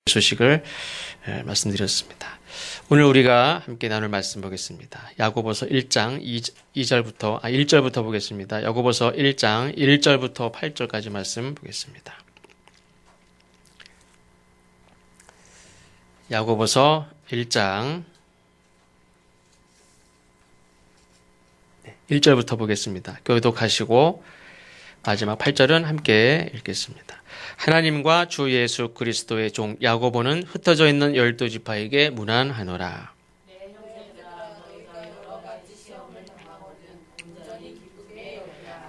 소식을 말씀드렸습니다. 오늘 우리가 함께 나눌 말씀 보겠습니다. 야고보서 1장 1절부터 보겠습니다. 야고보서 1장 1절부터 8절까지 말씀 보겠습니다. 야고보서 1장 1절부터 보겠습니다. 교독하시고 마지막 8절은 함께 읽겠습니다. 하나님과 주 예수 그리스도의 종 야고보는 흩어져 있는 12지파에게 문안하노라.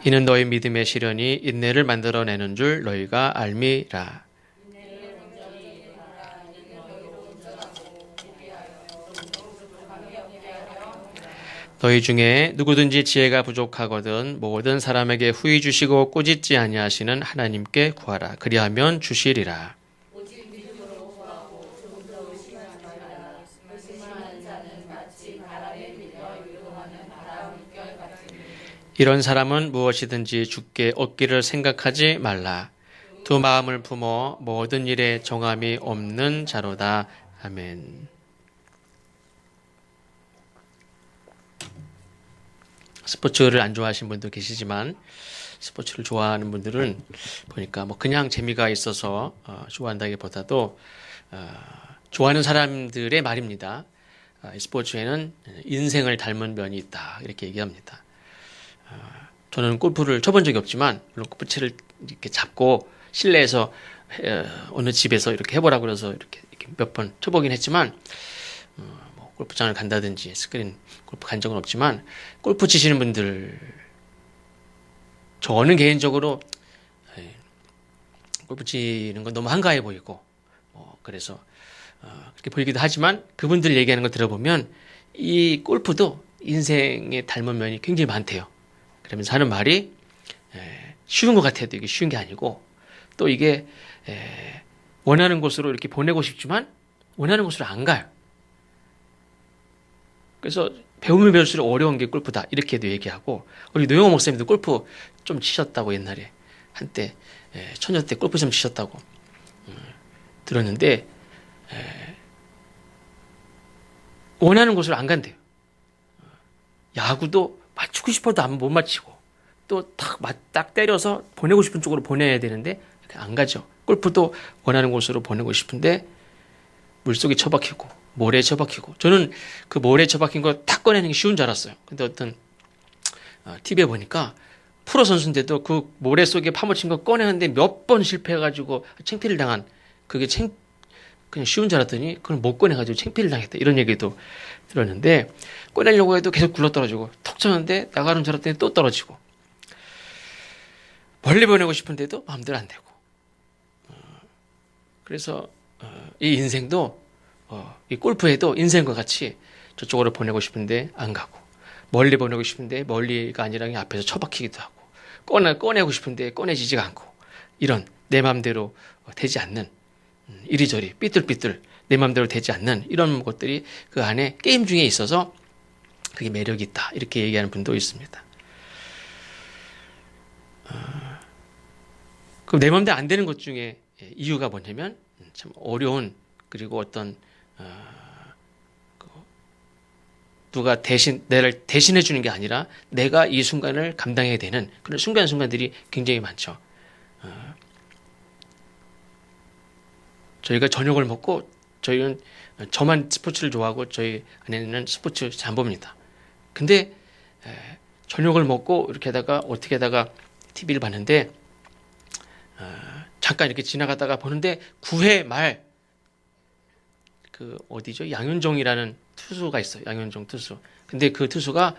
이는 너희 믿음의 시련이 인내를 만들어내는 줄 너희가 알미라. 너희 중에 누구든지 지혜가 부족하거든 모든 사람에게 후히 주시고 꾸짖지 아니하시는 하나님께 구하라. 그리하면 주시리라. 이런 사람은 무엇이든지 주께 얻기를 생각하지 말라. 두 마음을 품어 모든 일에 정함이 없는 자로다. 아멘. 스포츠를 안 좋아하시는 분도 계시지만 스포츠를 좋아하는 분들은 보니까 그냥 재미가 있어서 좋아한다기보다도 좋아하는 사람들의 말입니다. 스포츠에는 인생을 닮은 면이 있다 이렇게 얘기합니다. 저는 골프를 쳐본 적이 없지만 물론 골프채를 이렇게 잡고 실내에서 어느 집에서 이렇게 해보라고 그래서 이렇게 몇 번 쳐보긴 했지만 골프장을 간다든지 스크린 골프 간 적은 없지만 골프 치시는 분들 저는 개인적으로 골프 치는 건 너무 한가해 보이고 그래서 그렇게 보이기도 하지만 그분들 얘기하는 거 들어보면 이 골프도 인생에 닮은 면이 굉장히 많대요. 그러면서 하는 말이 쉬운 것 같아도 이게 쉬운 게 아니고 또 이게 원하는 곳으로 이렇게 보내고 싶지만 원하는 곳으로 안 가요. 그래서 배우면 배울수록 어려운 게 골프다 이렇게도 얘기하고 우리 노영호 목사님도 골프 좀 치셨다고 옛날에 한때 처녀 때 골프 좀 치셨다고 들었는데 원하는 곳으로 안 간대요. 야구도 맞추고 싶어도 못 맞히고 또 딱 때려서 보내고 싶은 쪽으로 보내야 되는데 안 가죠. 골프도 원하는 곳으로 보내고 싶은데 물속에 처박히고 모래에 처박히고 저는 그 모래에 처박힌 거 딱 꺼내는 게 쉬운 줄 알았어요. 근데 어떤 TV에 보니까 프로 선수인데도 그 모래 속에 파묻힌 거 꺼내는데 몇 번 실패해가지고 창피를 당한 그게 그냥 쉬운 줄 알았더니 그걸 못 꺼내가지고 창피를 당했다 이런 얘기도 들었는데 꺼내려고 해도 계속 굴러떨어지고 턱 쳤는데 나가는 줄 알았더니 또 떨어지고 멀리 보내고 싶은데도 마음대로 안 되고 그래서 이 인생도 이 골프에도 인생과 같이 저쪽으로 보내고 싶은데 안 가고 멀리 보내고 싶은데 멀리가 아니라 앞에서 처박히기도 하고 꺼내고 싶은데 꺼내지지가 않고 이런 내 마음대로 되지 않는 이리저리 삐뚤삐뚤 내 마음대로 되지 않는 이런 것들이 그 안에 게임 중에 있어서 그게 매력이 있다 이렇게 얘기하는 분도 있습니다. 그럼 내 마음대로 안 되는 것 중에 이유가 뭐냐면 참 어려운 그리고 어떤 누가 나를 대신해 주는 게 아니라 내가 이 순간을 감당해야 되는 그런 순간순간들이 굉장히 많죠. 저희가 저녁을 먹고 저희는 저만 스포츠를 좋아하고 저희 아내는 스포츠 잘 안 봅니다. 근데 저녁을 먹고 이렇게 하다가 어떻게 하다가 TV를 봤는데 잠깐 이렇게 지나가다가 보는데 9회 말 어디죠? 양윤종이라는 투수가 있어요. 양윤종 투수. 근데 그 투수가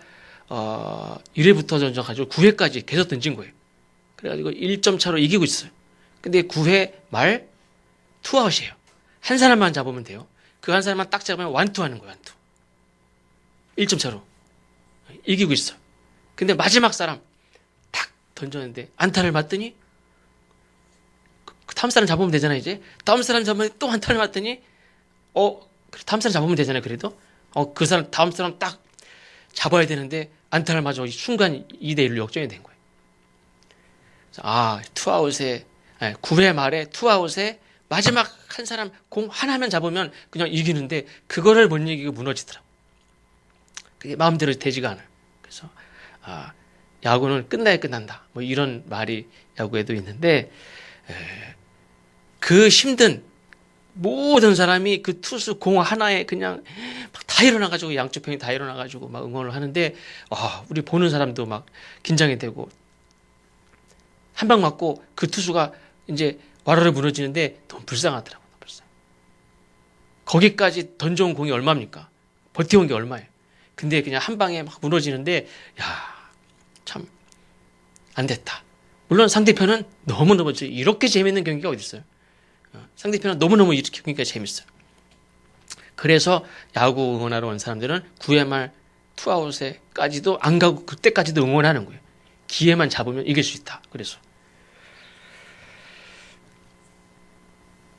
1회부터 던져가지고 9회까지 계속 던진 거예요. 그래가지고 1점 차로 이기고 있어요. 근데 9회 말 투아웃이에요. 한 사람만 잡으면 돼요. 그 한 사람만 딱 잡으면 완투 하는 거예요. 완투. 1점 차로 이기고 있어요. 근데 마지막 사람 탁 던졌는데 안타를 맞더니 다음 사람 잡으면 되잖아요. 이제 다음 사람 잡으면 또 안타를 맞더니 다음 사람 잡으면 되잖아요. 그래도 그 사람 다음 사람 딱 잡아야 되는데 안타를 맞아 순간 2대1로 역전이 된 거예요. 투아웃에 9회 말에 투아웃에 마지막 한 사람 공 하나만 잡으면 그냥 이기는데 그거를 못 이기고 무너지더라고. 그게 마음대로 되지가 않아요. 그래서 야구는 끝나야 끝난다. 뭐 이런 말이 야구에도 있는데 그 힘든 모든 사람이 그 투수 공 하나에 그냥 막 다 일어나가지고 양쪽 편이 다 일어나가지고 막 응원을 하는데 우리 보는 사람도 막 긴장이 되고 한 방 맞고 그 투수가 이제 와르르 무너지는데 너무 불쌍하더라고요. 불쌍해. 거기까지 던져온 공이 얼마입니까? 버텨온 게 얼마예요? 근데 그냥 한 방에 막 무너지는데 참 안 됐다. 물론 상대편은 너무너무 이렇게 재밌는 경기가 어디 있어요? 상대편은 너무너무 이렇게 경기가 재밌어요. 그래서 야구 응원하러 온 사람들은 9회 말 투아웃에까지도 안 가고 그때까지도 응원하는 거예요. 기회만 잡으면 이길 수 있다.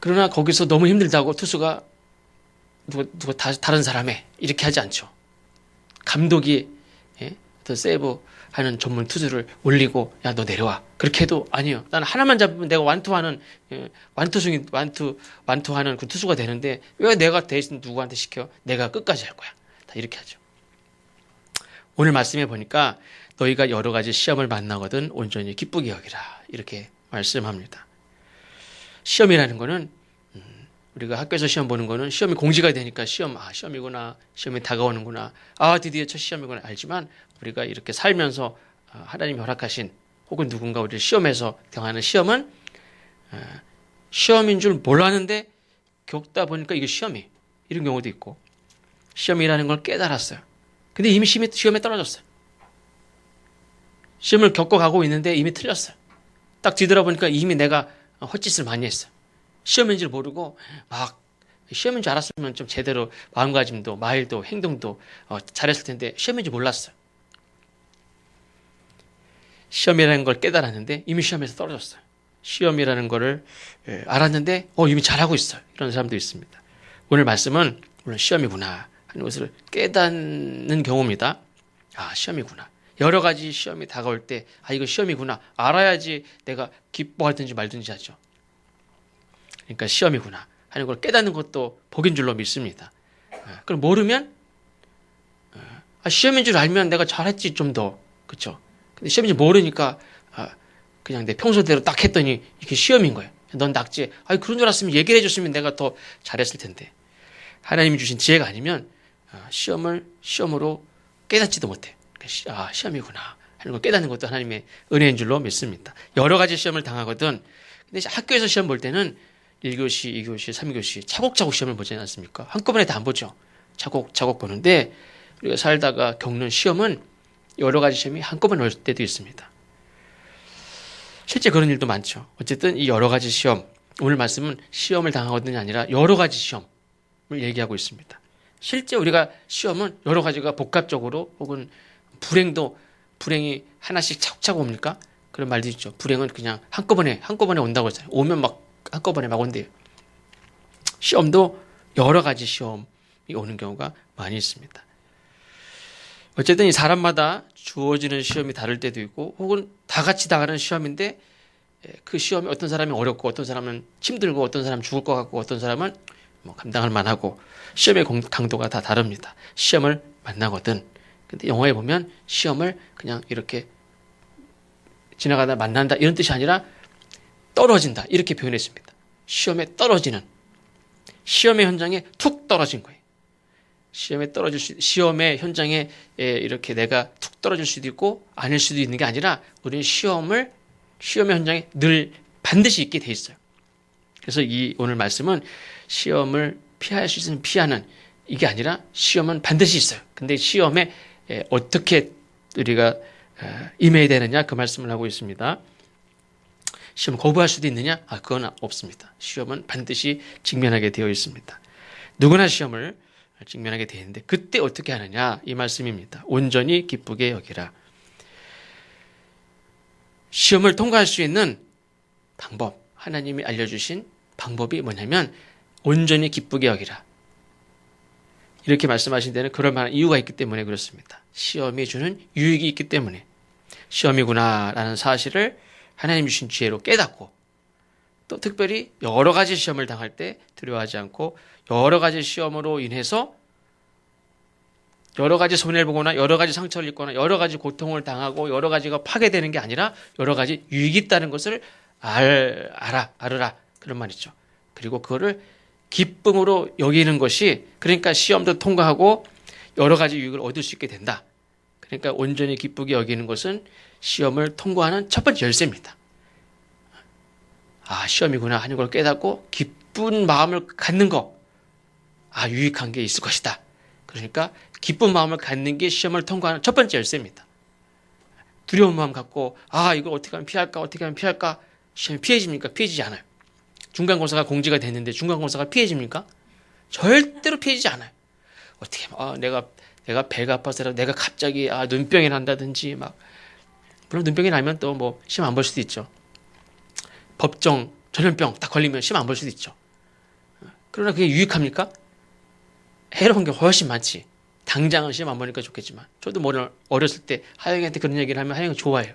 그러나 거기서 너무 힘들다고 투수가 누가 다른 사람에 이렇게 하지 않죠. 감독이 더 세이브 하는 전문 투수를 올리고 야 너 내려와 그렇게 해도 아니요. 나는 하나만 잡으면 내가 완투하는 완투하는 그 투수가 되는데 왜 내가 대신 누구한테 시켜? 내가 끝까지 할 거야. 다 이렇게 하죠. 오늘 말씀해 보니까 너희가 여러 가지 시험을 만나거든 온전히 기쁘게 여기라 이렇게 말씀합니다. 시험이라는 거는 우리가 학교에서 시험 보는 거는 시험이 공지가 되니까 시험이구나. 시험이 다가오는구나. 드디어 첫 시험이구나. 알지만 우리가 이렇게 살면서 하나님이 허락하신 혹은 누군가 우리를 시험에서 당하는 시험은 시험인 줄 몰랐는데 겪다 보니까 이게 시험이 이런 경우도 있고 시험이라는 걸 깨달았어요. 근데 이미 시험에 떨어졌어요. 시험을 겪어가고 있는데 이미 틀렸어요. 딱 뒤돌아보니까 이미 내가 헛짓을 많이 했어요. 시험인 줄 모르고 막 시험인 줄 알았으면 좀 제대로 마음가짐도 말도 행동도 잘했을 텐데 시험인 줄 몰랐어요. 시험이라는 걸 깨달았는데 이미 시험에서 떨어졌어요. 시험이라는 거를 알았는데 이미 잘하고 있어요. 이런 사람도 있습니다. 오늘 말씀은 물론 시험이구나 하는 것을 깨닫는 경우입니다. 시험이구나. 여러 가지 시험이 다가올 때 이거 시험이구나 알아야지 내가 기뻐하든지 말든지 하죠. 그러니까 시험이구나 하는 걸 깨닫는 것도 복인 줄로 믿습니다. 그럼 모르면 시험인 줄 알면 내가 잘했지 좀 더 그렇죠. 근데 시험인 줄 모르니까 그냥 내 평소대로 딱 했더니 이게 시험인 거예요. 넌 낙지. 그런 줄 알았으면 얘기를 해줬으면 내가 더 잘했을 텐데. 하나님이 주신 지혜가 아니면 시험을 시험으로 깨닫지도 못해. 시험이구나 하는 걸 깨닫는 것도 하나님의 은혜인 줄로 믿습니다. 여러 가지 시험을 당하거든. 근데 학교에서 시험 볼 때는 1교시, 2교시, 3교시 차곡차곡 시험을 보지 않습니까? 한꺼번에 다 안 보죠. 차곡차곡 보는데 우리가 살다가 겪는 시험은 여러 가지 시험이 한꺼번에 올 때도 있습니다. 실제 그런 일도 많죠. 어쨌든 이 여러 가지 시험, 오늘 말씀은 시험을 당하거든이 아니라 여러 가지 시험을 얘기하고 있습니다. 실제 우리가 시험은 여러 가지가 복합적으로 혹은 불행이 하나씩 차곡차곡 옵니까? 그런 말도 있죠. 불행은 그냥 한꺼번에 온다고 했어요. 오면 막 한꺼번에 막 온대요. 시험도 여러 가지 시험이 오는 경우가 많이 있습니다. 어쨌든 이 사람마다 주어지는 시험이 다를 때도 있고 혹은 다 같이 당하는 시험인데 그 시험이 어떤 사람이 어렵고 어떤 사람은 힘들고 어떤 사람은 죽을 것 같고 어떤 사람은 감당할 만하고 시험의 강도가 다 다릅니다. 시험을 만나거든. 근데 영어에 보면 시험을 그냥 이렇게 지나가다 만난다 이런 뜻이 아니라 떨어진다 이렇게 표현했습니다. 시험에 떨어지는 시험의 현장에 툭 떨어진 거예요. 시험의 현장에 이렇게 내가 툭 떨어질 수도 있고 아닐 수도 있는 게 아니라 우리는 시험의 현장에 늘 반드시 있게 돼 있어요. 그래서 이 오늘 말씀은 시험을 피할 수 있으면 피하는 이게 아니라 시험은 반드시 있어요. 근데 시험에 어떻게 우리가 임해야 되느냐 그 말씀을 하고 있습니다. 시험 거부할 수도 있느냐? 그건 없습니다. 시험은 반드시 직면하게 되어 있습니다. 누구나 시험을 직면하게 되어 있는데 그때 어떻게 하느냐 이 말씀입니다. 온전히 기쁘게 여기라. 시험을 통과할 수 있는 방법, 하나님이 알려주신 방법이 뭐냐면 온전히 기쁘게 여기라. 이렇게 말씀하신 데는 그럴 만한 이유가 있기 때문에 그렇습니다. 시험이 주는 유익이 있기 때문에 시험이구나라는 사실을 하나님 주신 지혜로 깨닫고 또 특별히 여러 가지 시험을 당할 때 두려워하지 않고 여러 가지 시험으로 인해서 여러 가지 손해를 보거나 여러 가지 상처를 입거나 여러 가지 고통을 당하고 여러 가지가 파괴되는 게 아니라 여러 가지 유익이 있다는 것을 알으라. 그런 말이죠. 그리고 그거를 기쁨으로 여기는 것이 그러니까 시험도 통과하고 여러 가지 유익을 얻을 수 있게 된다. 그러니까 온전히 기쁘게 여기는 것은 시험을 통과하는 첫 번째 열쇠입니다. 아, 시험이구나 하는 걸 깨닫고 기쁜 마음을 갖는 거. 아, 유익한 게 있을 것이다. 그러니까 기쁜 마음을 갖는 게 시험을 통과하는 첫 번째 열쇠입니다. 두려운 마음 갖고 아, 이걸 어떻게 하면 피할까? 시험이 피해집니까? 피해지지 않아요. 중간고사가 공지가 됐는데 중간고사가 피해집니까? 절대로 피해지지 않아요. 어떻게 내가 배가 아파서 내가 갑자기 눈병이 난다든지 막 물론 눈병이 나면 또 뭐 시험 안 볼 수도 있죠. 법정 전염병 딱 걸리면 시험 안 볼 수도 있죠. 그러나 그게 유익합니까? 해로운 게 훨씬 많지. 당장은 시험 안 보니까 좋겠지만 저도 뭐 어렸을 때 하영이한테 그런 얘기를 하면 하영이 좋아해요.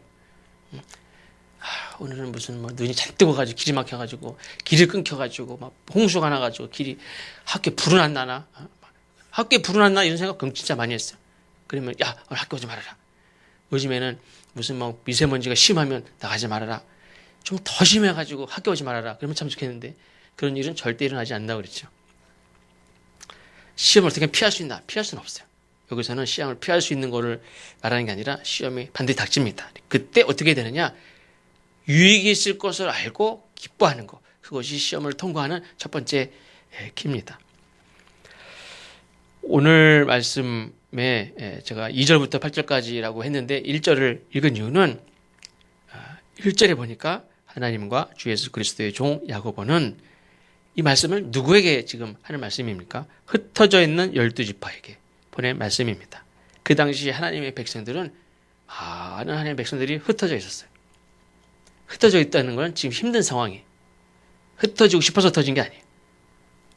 오늘은 무슨 뭐 눈이 잔뜩 와가지고 길이 막혀가지고 길이 끊겨가지고 막 홍수가 나가지고 길이 학교에 불은 안 나나? 학교에 불은 안 나? 이런 생각 진짜 많이 했어요. 그러면 야 오늘 학교 오지 말아라. 요즘에는 무슨 뭐 미세먼지가 심하면 나가지 말아라. 좀 더 심해가지고 학교 오지 말아라. 그러면 참 좋겠는데 그런 일은 절대 일어나지 않는다고 그랬죠. 시험을 어떻게 피할 수 있나? 피할 수는 없어요. 여기서는 시험을 피할 수 있는 거를 말하는 게 아니라 시험이 반드시 닥칩니다. 그때 어떻게 되느냐? 유익이 있을 것을 알고 기뻐하는 것. 그것이 시험을 통과하는 첫 번째 키입니다. 오늘 말씀에 제가 2절부터 8절까지라고 했는데 1절을 읽은 이유는 1절에 보니까 하나님과 주 예수 그리스도의 종 야고보는 이 말씀을 누구에게 지금 하는 말씀입니까? 흩어져 있는 12지파에게 보낸 말씀입니다. 그 당시 하나님의 백성들은 많은 하나님의 백성들이 흩어져 있었어요. 흩어져 있다는 건 지금 힘든 상황이 흩어지고 싶어서 흩어진 게 아니에요.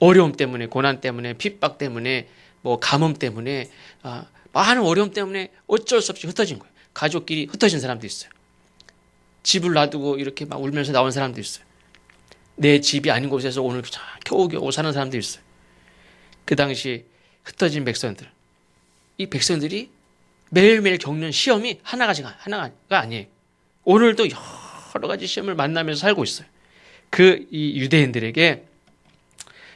어려움 때문에, 고난 때문에, 핍박 때문에, 뭐 가뭄 때문에, 많은 어려움 때문에 어쩔 수 없이 흩어진 거예요. 가족끼리 흩어진 사람도 있어요. 집을 놔두고 이렇게 막 울면서 나온 사람도 있어요. 내 집이 아닌 곳에서 오늘 겨우겨우 사는 사람도 있어요. 그 당시 흩어진 백성들, 이 백성들이 매일매일 겪는 시험이 하나가 아니에요. 오늘도 여러 가지 시험을 만나면서 살고 있어요. 이 유대인들에게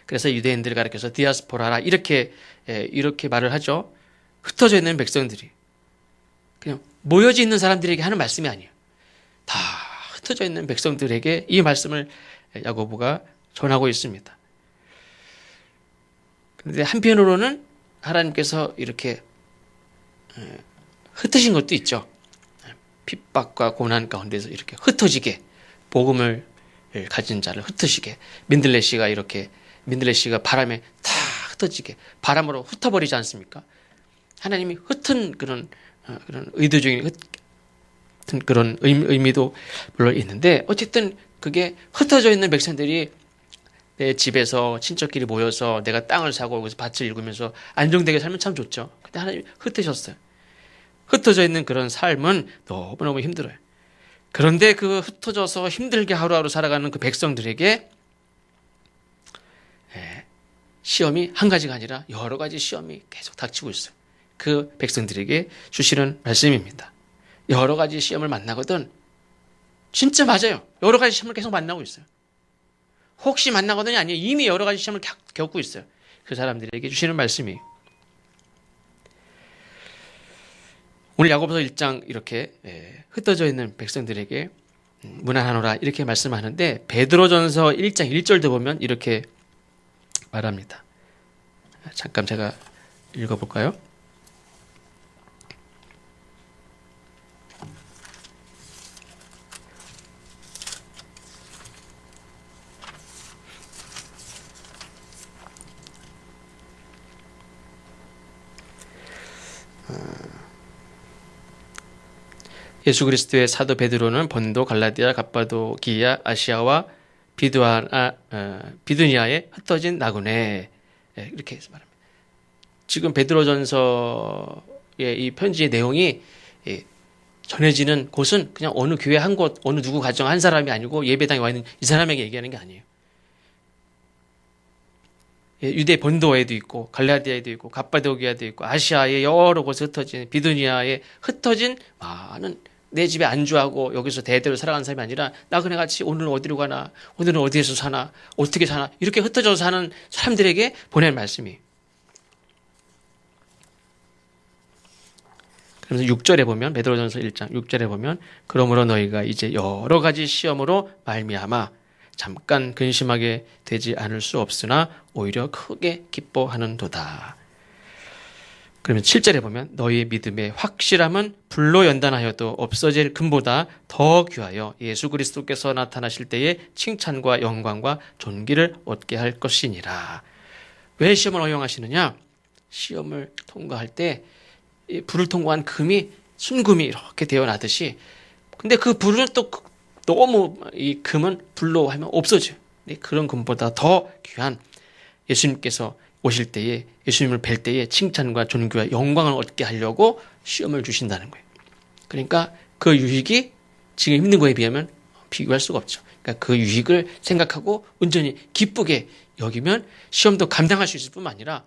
그래서 유대인들을 가리켜서 디아스포라라 이렇게 말을 하죠. 흩어져 있는 백성들이 그냥 모여져 있는 사람들에게 하는 말씀이 아니에요. 다 흩어져 있는 백성들에게 이 말씀을 야고보가 전하고 있습니다. 그런데 한편으로는 하나님께서 이렇게 흩으신 것도 있죠. 핍박과 고난 가운데서 이렇게 흩어지게 복음을 가진 자를 흩으시게 민들레 씨가 바람에 다 흩어지게 바람으로 흩어버리지 않습니까? 하나님이 흩은 그런 의도적인 그런 의미도 물론 있는데 어쨌든 그게 흩어져 있는 백성들이 내 집에서 친척끼리 모여서 내가 땅을 사고 여기서 밭을 일구면서 안정되게 살면 참 좋죠. 근데 하나님이 흩으셨어요. 흩어져 있는 그런 삶은 너무너무 힘들어요. 그런데 그 흩어져서 힘들게 하루하루 살아가는 그 백성들에게 시험이 한 가지가 아니라 여러 가지 시험이 계속 닥치고 있어요. 그 백성들에게 주시는 말씀입니다. 여러 가지 시험을 만나거든. 진짜 맞아요. 여러 가지 시험을 계속 만나고 있어요. 혹시 만나거든이 아니에요. 이미 여러 가지 시험을 겪고 있어요. 그 사람들에게 주시는 말씀이에요. 오늘 야고보서 1장 이렇게 흩어져 있는 백성들에게 무난하노라 이렇게 말씀하는데 베드로전서 1장 1절도 보면 이렇게 말합니다. 잠깐 제가 읽어볼까요? 예수 그리스도의 사도 베드로는 본도, 갈라디아, 갑바도기아, 아시아와 비두니아에 흩어진 나그네 이렇게 해서 말합니다. 지금 베드로전서의 이 편지의 내용이 전해지는 곳은 그냥 어느 교회 한 곳, 어느 누구 가정 한 사람이 아니고 예배당에 와 있는 이 사람에게 얘기하는 게 아니에요. 유대 본도에도 있고 갈라디아에도 있고 갑바도기아도 있고 아시아의 여러 곳에 흩어진 비두니아에 흩어진 많은 내 집에 안주하고 여기서 대대로 살아가는 사람이 아니라 나그네 같이 오늘은 어디로 가나 오늘은 어디에서 사나 어떻게 사나 이렇게 흩어져서 사는 사람들에게 보낸 말씀이에요. 그래서 6절에 보면 베드로전서 1장 6절에 보면 그러므로 너희가 이제 여러 가지 시험으로 말미암아 잠깐 근심하게 되지 않을 수 없으나 오히려 크게 기뻐하는도다. 그러면 7절에 보면 너희의 믿음의 확실함은 불로 연단하여도 없어질 금보다 더 귀하여 예수 그리스도께서 나타나실 때에 칭찬과 영광과 존귀를 얻게 할 것이니라. 왜 시험을 허용하시느냐? 시험을 통과할 때 불을 통과한 금이 순금이 이렇게 되어나듯이 근데 그 불은 또 너무 이 금은 불로 하면 없어져요. 그런 금보다 더 귀한 예수님께서 오실 때에 예수님을 뵐 때에 칭찬과 존귀와 영광을 얻게 하려고 시험을 주신다는 거예요. 그러니까 그 유익이 지금 힘든 거에 비하면 비교할 수가 없죠. 그러니까 그 유익을 생각하고 온전히 기쁘게 여기면 시험도 감당할 수 있을 뿐만 아니라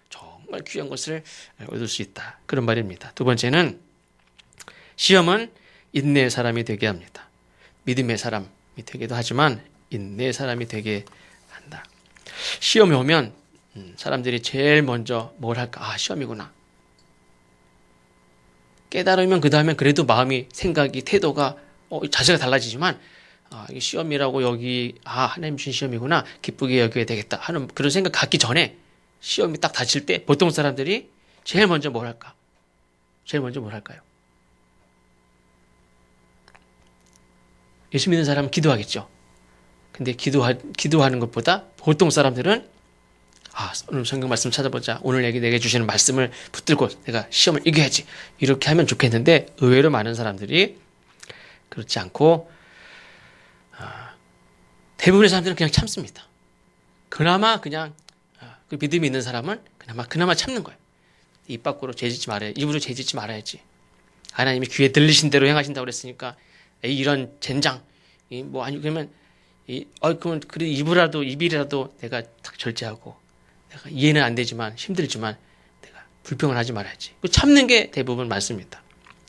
정말 귀한 것을 얻을 수 있다. 그런 말입니다. 두 번째는 시험은 인내의 사람이 되게 합니다. 믿음의 사람이 되기도 하지만 인내의 사람이 되게 한다. 시험이 오면 사람들이 제일 먼저 뭘 할까? 아, 시험이구나. 깨달으면 그 다음에 그래도 마음이, 생각이, 태도가, 자세가 달라지지만 이게 시험이라고 여기 하나님 주신 시험이구나. 기쁘게 여겨야 되겠다 하는 그런 생각 갖기 전에 시험이 딱 닥칠 때 보통 사람들이 제일 먼저 뭘 할까? 제일 먼저 뭘 할까요? 예수 믿는 사람은 기도하겠죠. 근데 기도하는 것보다 보통 사람들은 오늘 성경 말씀 찾아보자. 오늘 내게 주시는 말씀을 붙들고 내가 시험을 이겨야지. 이렇게 하면 좋겠는데 의외로 많은 사람들이 그렇지 않고 대부분의 사람들은 그냥 참습니다. 그나마 그냥 그 믿음이 있는 사람은 그나마 참는 거예요. 입 밖으로 죄짓지 말아야 입으로 죄짓지 말아야지. 하나님이 귀에 들리신 대로 행하신다고 그랬으니까 이런 젠장 그러면 그러면 그래 입이라도 내가 딱 절제하고 내가 이해는 안 되지만 힘들지만 내가 불평을 하지 말아야지. 참는 게 대부분 많습니다.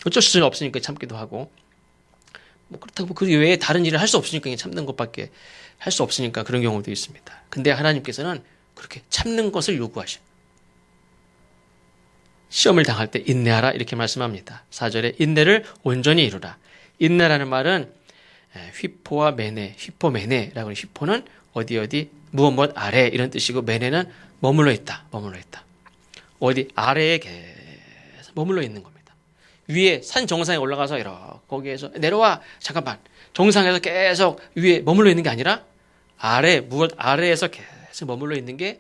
어쩔 수 없으니까 참기도 하고 그렇다고 그 외에 다른 일을 할 수 없으니까 그냥 참는 것밖에 할 수 없으니까 그런 경우도 있습니다. 근데 하나님께서는 그렇게 참는 것을 요구하셔. 시험을 당할 때 인내하라 이렇게 말씀합니다. 4절에 인내를 온전히 이루라. 인내라는 말은 휘포와 매네, 휘포매네라고 하는 휘포는 어디 무엇 아래 이런 뜻이고 매네는 머물러 있다. 어디 아래에 계속 머물러 있는 겁니다. 위에 산 정상에 올라가서 이렇게 거기에서 내려와 잠깐만 정상에서 계속 위에 머물러 있는 게 아니라 무엇 아래에서 계속 머물러 있는 게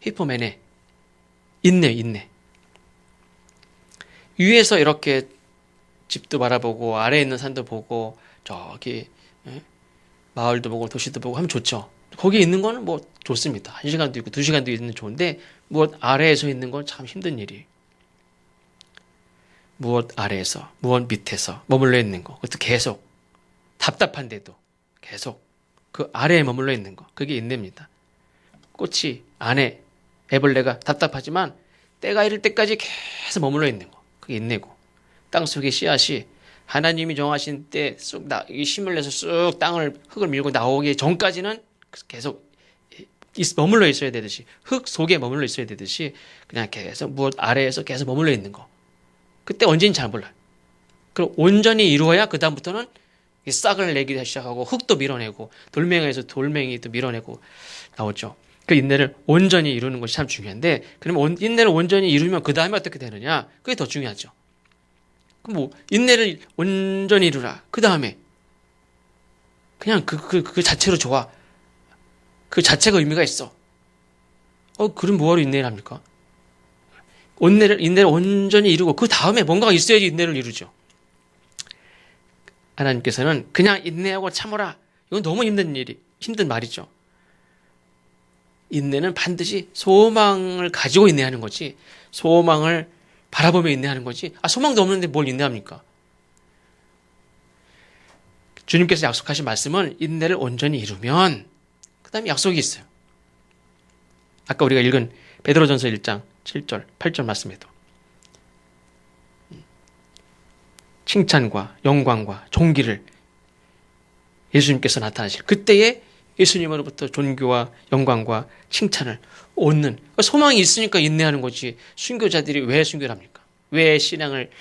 휘포매네 인내. 위에서 이렇게 집도 바라보고 아래에 있는 산도 보고 저기 마을도 보고 도시도 보고 하면 좋죠. 거기에 있는 거는 좋습니다. 1시간도 있고 2시간도 있는 좋은데 무엇 아래에서 있는 건 참 힘든 일이에요. 무엇 아래에서 무엇 밑에서 머물러 있는 거 그것도 계속 답답한데도 계속 그 아래에 머물러 있는 거 그게 인내입니다. 꽃이 안에 애벌레가 답답하지만 때가 이를 때까지 계속 머물러 있는 거 그게 인내고 땅속의 씨앗이 하나님이 정하신 때 쑥 힘을 내서 쑥 흙을 밀고 나오기 전까지는 계속 머물러 있어야 되듯이 흙 속에 머물러 있어야 되듯이 그냥 계속 무엇 아래에서 계속 머물러 있는 거 그때 언제인지 잘 몰라요. 그럼 온전히 이루어야 그 다음부터는 싹을 내기 시작하고 흙도 밀어내고 돌멩이에서 돌멩이도 밀어내고 나오죠. 그 인내를 온전히 이루는 것이 참 중요한데 그러면 인내를 온전히 이루면 그 다음에 어떻게 되느냐 그게 더 중요하죠. 그럼 인내를 온전히 이루라. 그 다음에 그냥 그 자체로 좋아. 그 자체가 의미가 있어. 그럼 뭐하러 인내를 합니까? 인내를 온전히 이루고 그 다음에 뭔가가 있어야지 인내를 이루죠. 하나님께서는 그냥 인내하고 참으라. 이건 너무 힘든 말이죠. 인내는 반드시 소망을 가지고 인내하는 거지. 소망을 바라보며 인내하는 거지. 소망도 없는데 뭘 인내합니까? 주님께서 약속하신 말씀은 인내를 온전히 이루면 그 다음에 약속이 있어요. 아까 우리가 읽은 베드로전서 1장 7절, 8절 말씀에도 칭찬과 영광과 존귀를 예수님께서 나타나실 그때에 예수님으로부터 존귀와 영광과 칭찬을 얻는 소망이 있으니까 인내하는 거지. 순교자들이 왜 순교를 합니까? 왜 신앙을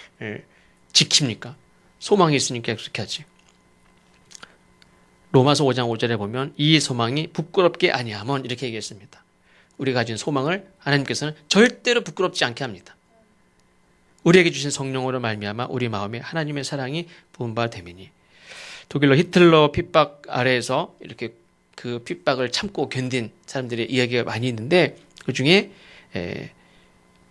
지킵니까? 소망이 있으니까 그렇게 하지. 로마서 5장 5절에 보면 이 소망이 부끄럽게 아니하면 이렇게 얘기했습니다. 우리가 가진 소망을 하나님께서는 절대로 부끄럽지 않게 합니다. 우리에게 주신 성령으로 말미암아 우리 마음에 하나님의 사랑이 부은 바 됨이니. 독일로 히틀러 핍박 아래에서 이렇게 그 핍박을 참고 견딘 사람들의 이야기가 많이 있는데 그 중에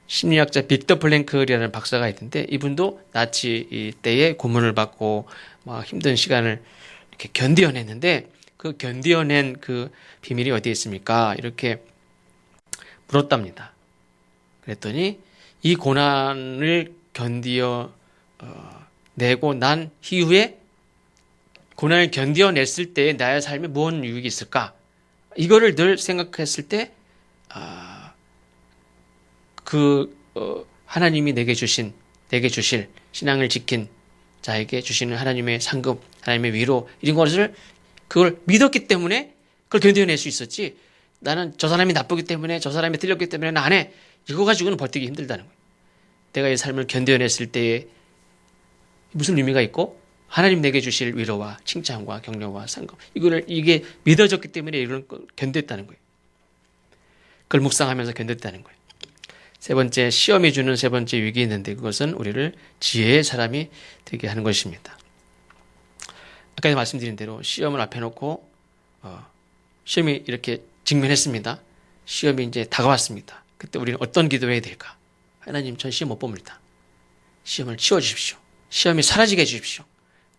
심리학자 빅터 플랭클이라는 박사가 있는데 이분도 나치 때에 고문을 받고 막 힘든 시간을 이렇게 견디어냈는데 그 견디어낸 그 비밀이 어디에 있습니까? 이렇게 물었답니다. 그랬더니 이 고난을 견디어 내고 난 이후에 고난을 견디어냈을 때 나의 삶에 무슨 유익이 있을까? 이거를 늘 생각했을 때 하나님이 내게 주실 신앙을 지킨 자에게 주시는 하나님의 상급, 하나님의 위로 이런 것을 그걸 믿었기 때문에 그걸 견뎌낼 수 있었지. 나는 저 사람이 나쁘기 때문에 저 사람이 틀렸기 때문에 나 안 해. 이거 가지고는 버티기 힘들다는 거예요. 내가 이 삶을 견뎌냈을 때에 무슨 의미가 있고 하나님 내게 주실 위로와 칭찬과 격려와 상급 이게 믿어졌기 때문에 이걸 견뎠다는 거예요. 그걸 묵상하면서 견뎠다는 거예요. 세 번째, 시험이 주는 세 번째 위기가 있는데 그것은 우리를 지혜의 사람이 되게 하는 것입니다. 아까 말씀드린 대로 시험을 앞에 놓고 시험이 이렇게 직면했습니다. 시험이 이제 다가왔습니다. 그때 우리는 어떤 기도를 해야 될까? 하나님, 전 시험 못 봅니다. 시험을 치워주십시오. 시험이 사라지게 해주십시오.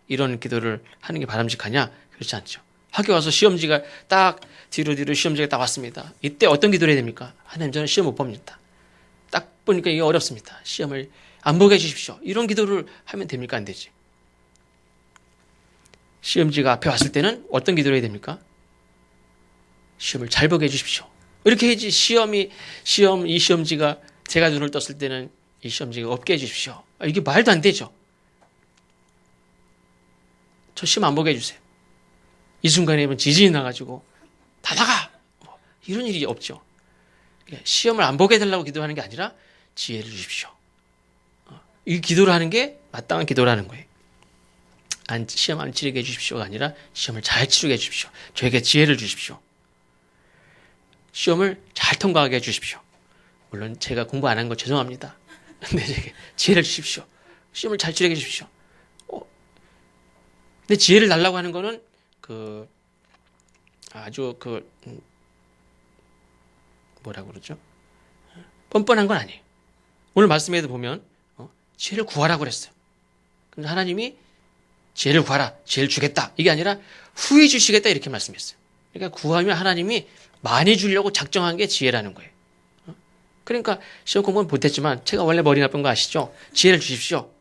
이런 기도를 하는 게 바람직하냐? 그렇지 않죠. 학교 와서 시험지가 딱 뒤로 시험지가 딱 왔습니다. 이때 어떤 기도를 해야 됩니까? 하나님, 저는 시험 못 봅니다. 딱 보니까 이게 어렵습니다. 시험을 안 보게 해주십시오. 이런 기도를 하면 됩니까? 안 되지. 시험지가 앞에 왔을 때는 어떤 기도를 해야 됩니까? 시험을 잘 보게 해주십시오. 이렇게 해야지 이 시험지가 제가 눈을 떴을 때는 이 시험지가 없게 해주십시오. 이게 말도 안 되죠. 저 시험 안 보게 해주세요. 이 순간에 지진이 나가지고 다 나가! 이런 일이 없죠. 시험을 안 보게 해달라고 기도하는 게 아니라 지혜를 주십시오. 이 기도를 하는 게 마땅한 기도라는 거예요. 시험 안 치르게 해주십시오가 아니라 시험을 잘 치르게 해주십시오. 저에게 지혜를 주십시오. 시험을 잘 통과하게 해주십시오. 물론 제가 공부 안 한 거 죄송합니다. 근데 제게 지혜를 주십시오. 시험을 잘 치르게 해주십시오. 근데 지혜를 달라고 하는 거는 뭐라고 그러죠? 뻔뻔한 건 아니에요. 오늘 말씀에도 보면 지혜를 구하라고 그랬어요. 근데 하나님이 지혜를 구하라, 지혜를 주겠다. 이게 아니라 후히 주시겠다 이렇게 말씀했어요. 그러니까 구하면 하나님이 많이 주려고 작정한 게 지혜라는 거예요. 그러니까 시험 공부는 못했지만 제가 원래 머리 나쁜 거 아시죠? 지혜를 주십시오.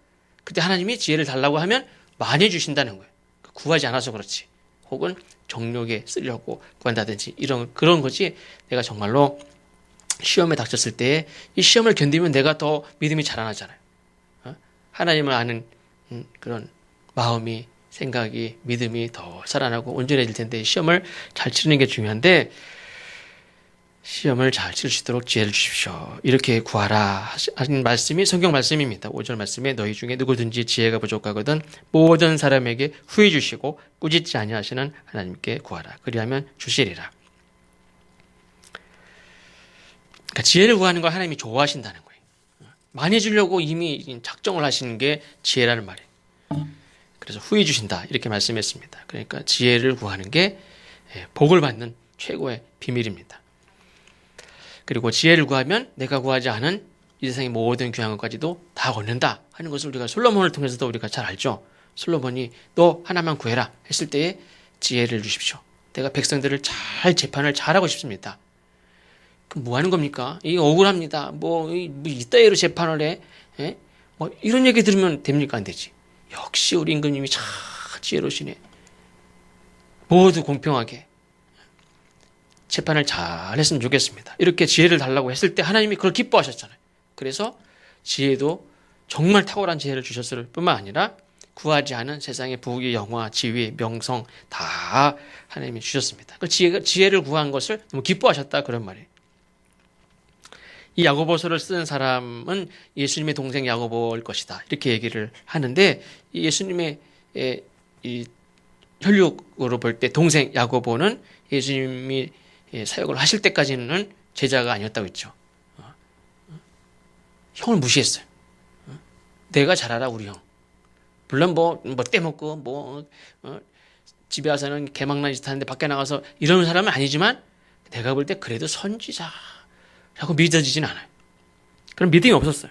그때 하나님이 지혜를 달라고 하면 많이 주신다는 거예요. 구하지 않아서 그렇지. 혹은 정욕에 쓰려고 구한다든지 그런 거지. 내가 정말로 시험에 닥쳤을 때 이 시험을 견디면 내가 더 믿음이 자라나잖아요. 하나님을 아는 그런 마음이, 생각이, 믿음이 더 살아나고 온전해질 텐데 시험을 잘 치르는 게 중요한데 시험을 잘 치를 수 있도록 지혜를 주십시오. 이렇게 구하라 하신 말씀이 성경 말씀입니다. 5절 말씀에 너희 중에 누구든지 지혜가 부족하거든 모든 사람에게 후히 주시고 꾸짖지 아니하시는 하나님께 구하라. 그리하면 주시리라. 그러니까 지혜를 구하는 걸 하나님이 좋아하신다는 거예요. 많이 주려고 이미 작정을 하시는 게 지혜라는 말이에요. 그래서 후히 주신다 이렇게 말씀했습니다. 그러니까 지혜를 구하는 게 복을 받는 최고의 비밀입니다. 그리고 지혜를 구하면 내가 구하지 않은 이 세상의 모든 귀한 것까지도 다 얻는다 하는 것을 우리가 솔로몬을 통해서도 우리가 잘 알죠. 솔로몬이 너 하나만 구해라 했을 때에 지혜를 주십시오. 내가 백성들을 잘 재판을 잘하고 싶습니다. 그럼 뭐 하는 겁니까? 이게 억울합니다. 뭐 이따위로 재판을 해? 예? 뭐 이런 얘기 들으면 됩니까? 안 되지. 역시 우리 임금님이 참 지혜로우시네. 모두 공평하게 재판을 잘 했으면 좋겠습니다. 이렇게 지혜를 달라고 했을 때 하나님이 그걸 기뻐하셨잖아요. 그래서 지혜도 정말 탁월한 지혜를 주셨을 뿐만 아니라 구하지 않은 세상의 부귀, 영화, 지위, 명성 다 하나님이 주셨습니다. 그 지혜를 구한 것을 너무 기뻐하셨다 그런 말이에요. 이 야고보서를 쓴 사람은 예수님의 동생 야고보일 것이다 이렇게 얘기를 하는데 이 예수님의 이 혈육으로 볼 때 동생 야고보는 예수님이 사역을 하실 때까지는 제자가 아니었다고 했죠. 형을 무시했어요. 내가 잘 알아 우리 형. 물론 뭐 떼먹고 집에 와서는 개망난 짓 하는데 밖에 나가서 이러는 사람은 아니지만 내가 볼 때 그래도 선지자라고 믿어지진 않아요. 그런 믿음이 없었어요.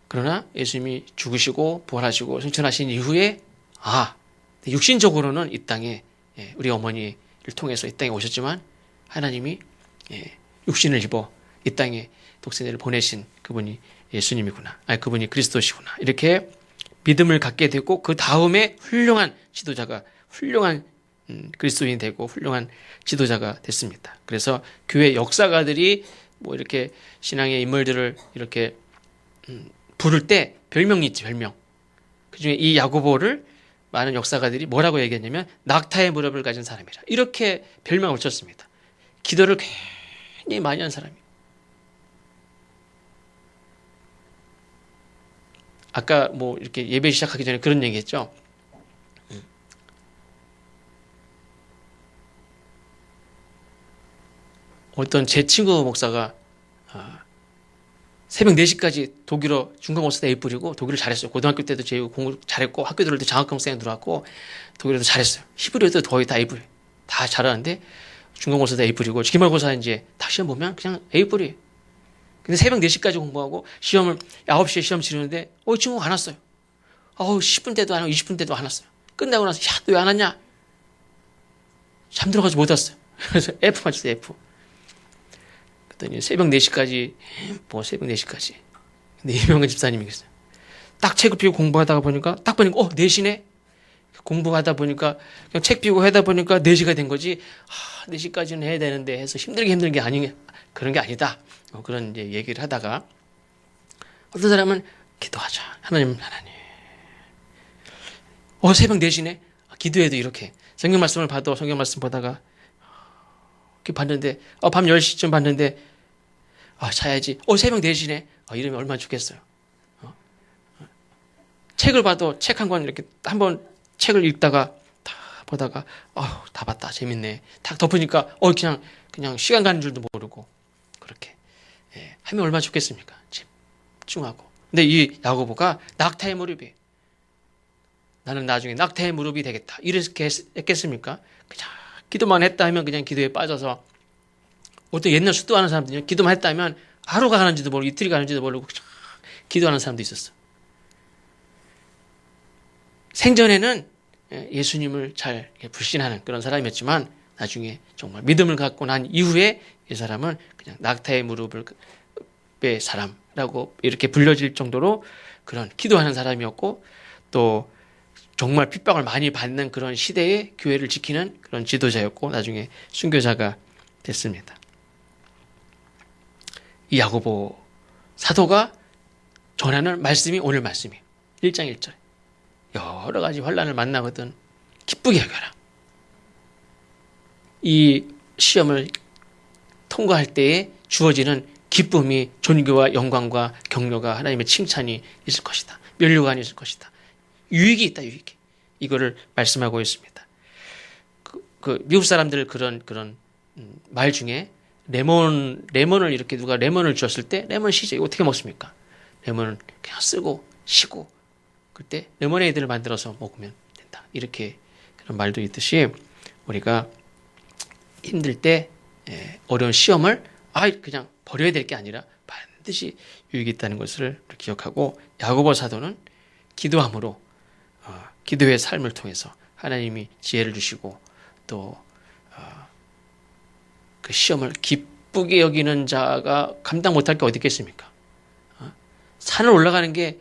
그러나 예수님이 죽으시고 부활하시고 승천하신 이후에 육신적으로는 이 땅에 우리 어머니를 통해서 이 땅에 오셨지만 하나님이 육신을 입어 이 땅에 독생자를 보내신 그분이 예수님이구나. 그분이 그리스도시구나. 이렇게 믿음을 갖게 되고 그 다음에 훌륭한 지도자가 훌륭한 그리스도인이 되고 훌륭한 지도자가 됐습니다. 그래서 교회 역사가들이 뭐 이렇게 신앙의 인물들을 이렇게 부를 때 별명이 있지, 별명. 그중에 이 야고보를 많은 역사가들이 뭐라고 얘기했냐면 낙타의 무릎을 가진 사람이라 이렇게 별명을 붙였습니다. 기도를 굉장히 많이 한 사람이에요. 아까 뭐 이렇게 예배 시작하기 전에 그런 얘기했죠. 어떤 제 친구 목사가 새벽 4시까지 독일어 중간고사 A 뿌리고 독일을 잘했어요. 고등학교 때도 제 공부 잘했고 학교 들을 때 장학금생에 들어왔고 독일어도 잘했어요. 히브리어도 거의 다 A 뿌리. 다 잘하는데 중간고사도 A 뿌리고 기말고사 이제 다 시험 보면 그냥 A 뿌리. 근데 새벽 4시까지 공부하고 시험을 9시에 시험 치르는데 이 친구가 안 왔어요. 10분 때도 안 하고 20분 때도 안 왔어요. 끝나고 나서 야, 너 왜 안 왔냐? 잠들어가지고 못 왔어요. 그래서 F 맞췄어요. F. 그랬더니 새벽 4시까지 새벽 4시까지. 근데 이명근 집사님이 그랬어요. 딱 책을 피고 공부하다가 보니까 4시네? 공부하다 보니까 그냥 책 피고 하다 보니까 4시가 된 거지. 4시까지는 해야 되는데 해서 힘들게 아니 그런 게 아니다. 그런 이제 얘기를 하다가 어떤 사람은 기도하자. 하나님. 새벽 4시네? 기도해도 이렇게. 성경 말씀을 성경 말씀 보다가 이렇게 봤는데 밤 10시쯤 봤는데 자야지. 새벽 4시네? 이러면 얼마나 좋겠어요. 책을 봐도 책 한 권 이렇게 한번 책을 읽다가 다 보다가 다 봤다. 재밌네. 딱 덮으니까 그냥 시간 가는 줄도 모르고 그렇게 하면 얼마나 좋겠습니까? 집중하고. 근데 이 야고보가 낙타의 무릎이에요. 나는 나중에 낙타의 무릎이 되겠다. 이렇게 했겠습니까? 그냥 기도만 했다 하면 그냥 기도에 빠져서 어떤 옛날 수도하는 사람들이 기도만 했다 하면 하루가 가는지도 모르고 이틀이 가는지도 모르고 기도하는 사람도 있었어. 생전에는 예수님을 잘 불신하는 그런 사람이었지만 나중에 정말 믿음을 갖고 난 이후에 이 사람은 그냥 낙타의 무릎의 사람라고 이렇게 불려질 정도로 그런 기도하는 사람이었고 또 정말 핍박을 많이 받는 그런 시대에 교회를 지키는 그런 지도자였고 나중에 순교자가 됐습니다. 이 야고보 사도가 전하는 말씀이 오늘 말씀이에요. 1장 1절. 여러 가지 환난을 만나거든 기쁘게 여겨라. 이 시험을 통과할 때에 주어지는 기쁨이 존귀와 영광과 격려가 하나님의 칭찬이 있을 것이다. 면류관이 있을 것이다. 유익이 있다, 유익이. 이거를 말씀하고 있습니다. 미국 사람들 그런 말 중에 레몬을 이렇게 누가 레몬을 주었을 때 레몬 시제 어떻게 먹습니까? 레몬을 그냥 쓰고 쉬고 그때 레모네이드를 만들어서 먹으면 된다. 이렇게 그런 말도 있듯이 우리가 힘들 때 어려운 시험을 그냥 버려야 될 게 아니라 반드시 유익이 있다는 것을 기억하고 야고보 사도는 기도함으로 기도의 삶을 통해서 하나님이 지혜를 주시고 또 그 시험을 기쁘게 여기는 자가 감당 못할 게 어디 있겠습니까? 산을 올라가는 게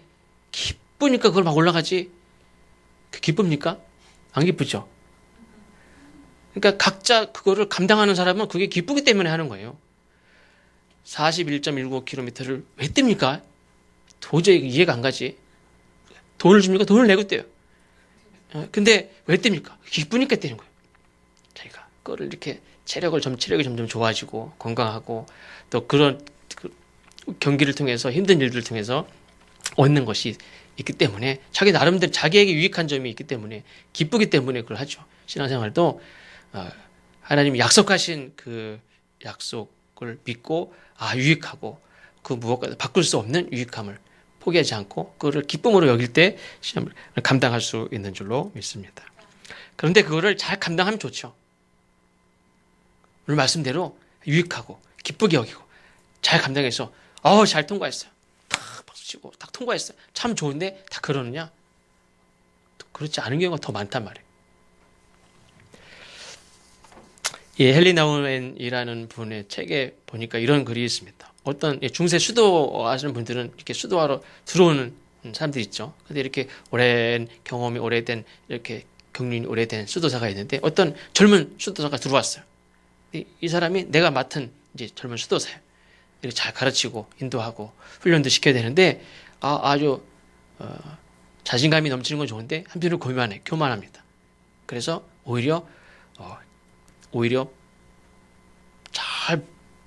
기쁘니까 그걸 막 올라가지. 기쁩니까? 안 기쁘죠? 그러니까 각자 그거를 감당하는 사람은 그게 기쁘기 때문에 하는 거예요. 41.19km를 왜 뗍니까? 도저히 이해가 안 가지. 돈을 줍니까? 돈을 내고 떼요. 근데 왜 뗍니까? 기쁘니까 떼는 거예요. 자기가 그거를 이렇게 체력이 점점 좋아지고 건강하고 또 그런 경기를 통해서 힘든 일들을 통해서 얻는 것이 있기 때문에 자기 나름대로 자기에게 유익한 점이 있기 때문에 기쁘기 때문에 그걸 하죠. 신앙생활도 하나님이 약속하신 그 약속을 믿고 유익하고 그 무엇과도 바꿀 수 없는 유익함을 포기하지 않고 그거를 기쁨으로 여길 때 시험을 감당할 수 있는 줄로 믿습니다. 그런데 그거를 잘 감당하면 좋죠. 오늘 말씀대로 유익하고 기쁘게 여기고 잘 감당해서 잘 통과했어요. 딱 박수치고 딱 통과했어요. 참 좋은데 다 그러느냐? 그렇지 않은 경우가 더 많단 말이에요. 헨리 나우엔이라는 분의 책에 보니까 이런 글이 있습니다. 어떤 중세 수도 하시는 분들은 이렇게 수도하러 들어오는 사람들이 있죠. 근데 이렇게 오랜 경험이 오래된 이렇게 경륜이 오래된 수도사가 있는데 어떤 젊은 수도사가 들어왔어요. 이 사람이 내가 맡은 이제 젊은 수도사예요. 이렇게 잘 가르치고 인도하고 훈련도 시켜야 되는데 아주 자신감이 넘치는 건 좋은데 한편으로 교만합니다. 그래서 오히려 잘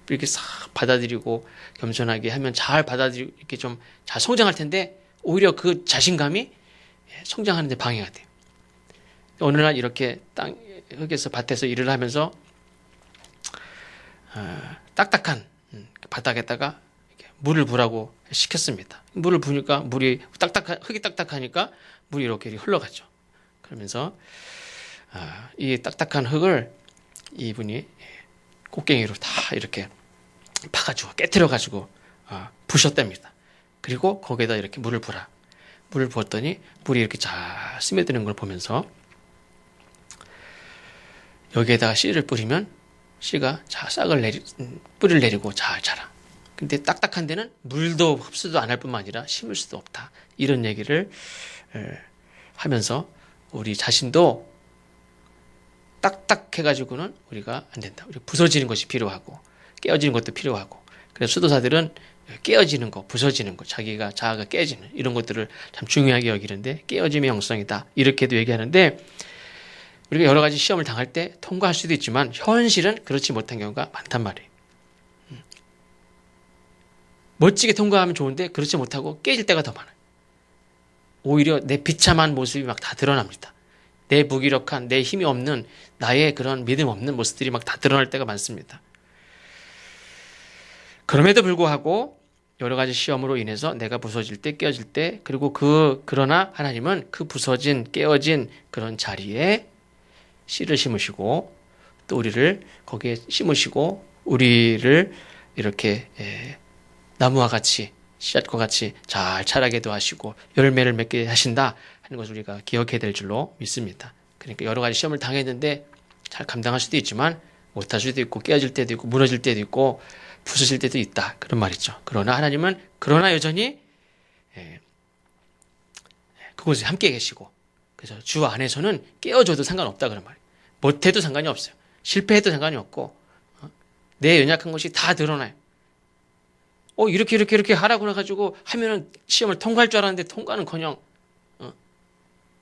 이렇게 싹 받아들이고 겸손하게 하면 잘 받아들이고 이렇게 좀 잘 성장할 텐데 오히려 그 자신감이 성장하는 데 방해가 돼요. 어느 날 이렇게 흙에서 밭에서 일을 하면서 딱딱한 바닥에다가 물을 부라고 시켰습니다. 물을 부니까 흙이 딱딱하니까 물이 이렇게 흘러가죠. 그러면서 이 딱딱한 흙을 이분이 꽃갱이로 다 이렇게 파가지고 깨트려가지고 부셨답니다. 그리고 거기에다 이렇게 물을 부었더니 물이 이렇게 잘 스며드는 걸 보면서 여기에다가 씨를 뿌리면 씨가 뿌리를 내리고 잘 자라. 근데 딱딱한 데는 물도 흡수도 안 할 뿐만 아니라 심을 수도 없다. 이런 얘기를 하면서 우리 자신도 딱딱해가지고는 우리가 안 된다. 우리 부서지는 것이 필요하고 깨어지는 것도 필요하고 그래서 수도사들은 깨어지는 거, 부서지는 거, 자아가 깨지는 이런 것들을 참 중요하게 여기는데 깨어짐의 영성이다. 이렇게도 얘기하는데 우리가 여러 가지 시험을 당할 때 통과할 수도 있지만 현실은 그렇지 못한 경우가 많단 말이에요. 멋지게 통과하면 좋은데 그렇지 못하고 깨질 때가 더 많아요. 오히려 내 비참한 모습이 막 다 드러납니다. 내 무기력한, 내 힘이 없는, 나의 그런 믿음 없는 모습들이 막 다 드러날 때가 많습니다. 그럼에도 불구하고 여러 가지 시험으로 인해서 내가 부서질 때, 깨어질 때, 그리고 그러나 하나님은 그 부서진, 깨어진 그런 자리에 씨를 심으시고 또 우리를 거기에 심으시고 우리를 이렇게 나무와 같이 씨앗과 같이 잘 자라게도 하시고 열매를 맺게 하신다 하는 것을 우리가 기억해야 될 줄로 믿습니다. 그러니까 여러 가지 시험을 당했는데 잘 감당할 수도 있지만 못할 수도 있고 깨어질 때도 있고 무너질 때도 있고 부서질 때도 있다. 그런 말이죠. 그러나 하나님은 여전히 그곳에 함께 계시고 그래서 주 안에서는 깨어져도 상관없다 그런 말이에요. 못해도 상관이 없어요. 실패해도 상관이 없고 내 연약한 것이 다 드러나요. 이렇게 하라고 해가지고 하면은 시험을 통과할 줄 알았는데 통과는커녕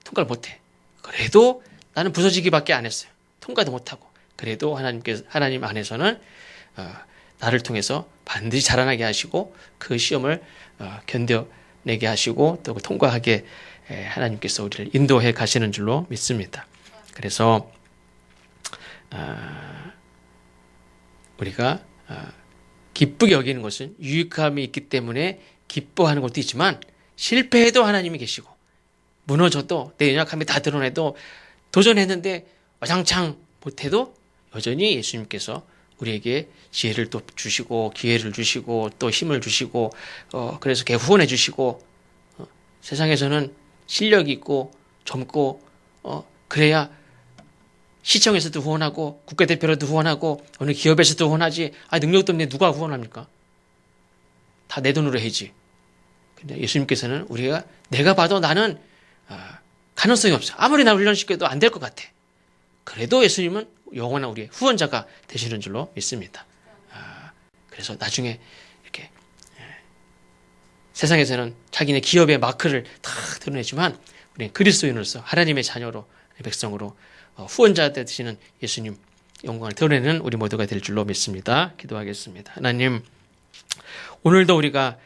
통과를 못해. 그래도 나는 부서지기밖에 안 했어요. 통과도 못하고. 그래도 하나님 안에서는 나를 통해서 반드시 자라나게 하시고 그 시험을 견뎌내게 하시고 또 통과하게 하나님께서 우리를 인도해 가시는 줄로 믿습니다. 그래서 우리가 기쁘게 여기는 것은 유익함이 있기 때문에 기뻐하는 것도 있지만 실패해도 하나님이 계시고 무너져도 내 연약함이 다 드러내도 도전했는데 와장창 못해도 여전히 예수님께서 우리에게 지혜를 또 주시고 기회를 주시고 또 힘을 주시고 그래서 걔 후원해 주시고 세상에서는 실력이 있고 젊고 그래야 시청에서도 후원하고 국가대표로도 후원하고 어느 기업에서도 후원하지. 능력도 없는데 누가 후원합니까? 다 내 돈으로 해야지. 근데 예수님께서는 우리가 내가 봐도 나는 가능성이 없어. 아무리 나 훈련시켜도 안 될 것 같아. 그래도 예수님은 영원한 우리의 후원자가 되시는 줄로 믿습니다. 그래서 나중에 이렇게 세상에서는 자기네 기업의 마크를 다 드러내지만 우리는 그리스도인으로서 하나님의 자녀로 백성으로 후원자 되시는 예수님 영광을 드러내는 우리 모두가 될 줄로 믿습니다. 기도하겠습니다. 하나님, 오늘도 우리가